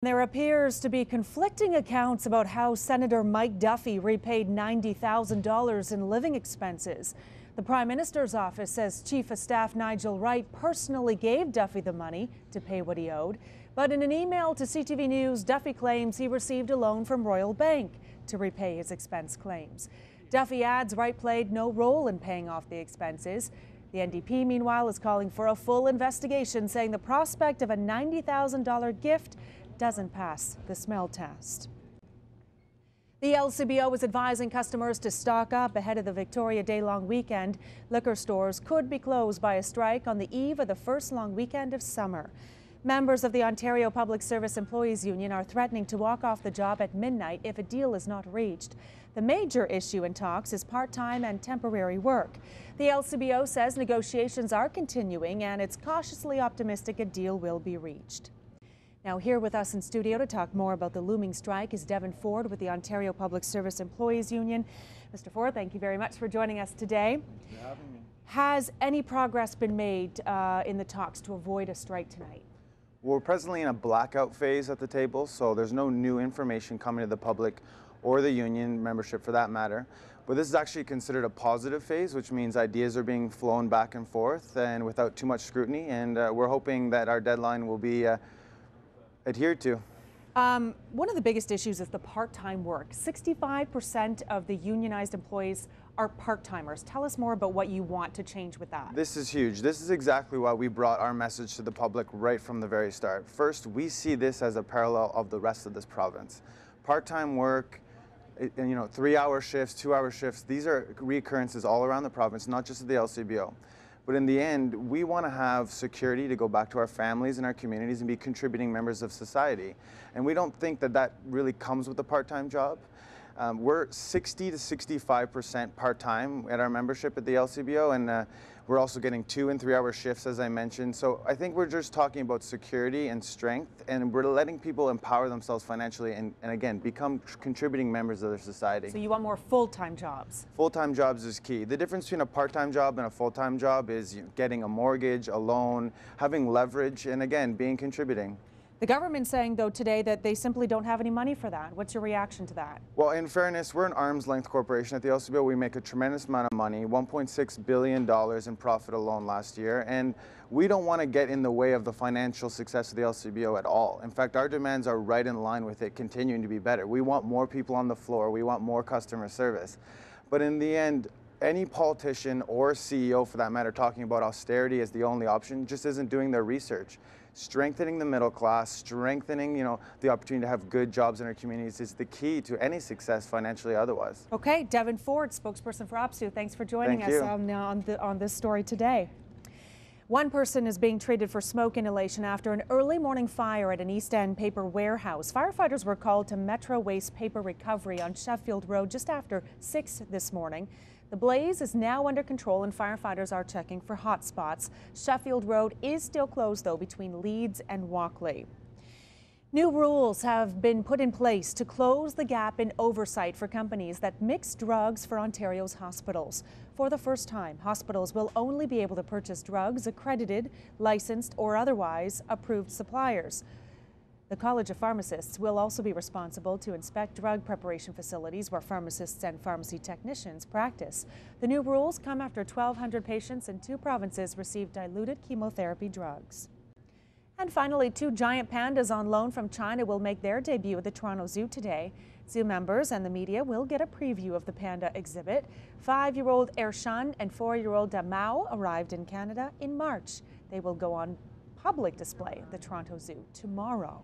There appears to be conflicting accounts about how Senator Mike Duffy repaid $90,000 in living expenses. The Prime Minister's office says Chief of Staff Nigel Wright personally gave Duffy the money to pay what he owed. But in an email to CTV News, Duffy claims he received a loan from Royal Bank to repay his expense claims. Duffy adds Wright played no role in paying off the expenses. The NDP, meanwhile, is calling for a full investigation, saying the prospect of a $90,000 gift doesn't pass the smell test. The LCBO is advising customers to stock up ahead of the Victoria Day long weekend. Liquor stores could be closed by a strike on the eve of the first long weekend of summer. Members of the Ontario Public Service Employees Union are threatening to walk off the job at midnight if a deal is not reached. The major issue in talks is part-time and temporary work. The LCBO says negotiations are continuing and it's cautiously optimistic a deal will be reached. Now here with us in studio to talk more about the looming strike is Devon with the Ontario Public Service Employees Union. Mr. Ford, thank you very much for joining us today. Thanks for having me. Has any progress been made in the talks to avoid a strike tonight? We're presently in a blackout phase at the table, so there's no new information coming to the public or the union membership for that matter. But this is actually considered a positive phase, which means ideas are being flown back and forth and without too much scrutiny. And we're hoping that our deadline will be adhered to. One of the biggest issues is the part-time work. 65% of the unionized employees are part-timers. Tell us more about what you want to change with that. This is huge. This is exactly why we brought our message to the public right from the very start. First, we see this as a parallel of the rest of this province. Part-time work, 3-hour shifts, 2-hour shifts, these are recurrences all around the province, not just at the LCBO. But in the end, we want to have security to go back to our families and our communities and be contributing members of society. And we don't think that that really comes with a part-time job. We're 60 to 65% part-time at our membership at the LCBO, and we're also getting 2- and 3-hour shifts, as I mentioned. So I think we're just talking about security and strength, and we're letting people empower themselves financially and again, become contributing members of their society. So you want more full-time jobs? Full-time jobs is key. The difference between a part-time job and a full-time job is getting a mortgage, a loan, having leverage, and again, being contributing. The government's saying, though, today that they simply don't have any money for that. What's your reaction to that? Well, in fairness, we're an arm's-length corporation at the LCBO. We make a tremendous amount of money, $1.6 billion in profit alone last year, and we don't want to get in the way of the financial success of the LCBO at all. In fact, our demands are right in line with it continuing to be better. We want more people on the floor. We want more customer service. But in the end, any politician or CEO, for that matter, talking about austerity as the only option just isn't doing their research. Strengthening the middle class, strengthening, the opportunity to have good jobs in our communities is the key to any success financially otherwise. Okay, Devon Ford, spokesperson for OPSEU, thanks for joining us on this story today. One person is being treated for smoke inhalation after an early morning fire at an East End paper warehouse. Firefighters were called to Metro Waste Paper Recovery on Sheffield Road just after 6 this morning. The blaze is now under control and firefighters are checking for hot spots. Sheffield Road is still closed, though, between Leeds and Walkley. New rules have been put in place to close the gap in oversight for companies that mix drugs for Ontario's hospitals. For the first time, hospitals will only be able to purchase drugs accredited, licensed, or otherwise approved suppliers. The College of Pharmacists will also be responsible to inspect drug preparation facilities where pharmacists and pharmacy technicians practice. The new rules come after 1,200 patients in 2 provinces received diluted chemotherapy drugs. And finally, 2 giant pandas on loan from China will make their debut at the Toronto Zoo today. Zoo members and the media will get a preview of the panda exhibit. 5-year-old Ershun and 4-year-old Damao arrived in Canada in March. They will go on public display at the Toronto Zoo tomorrow.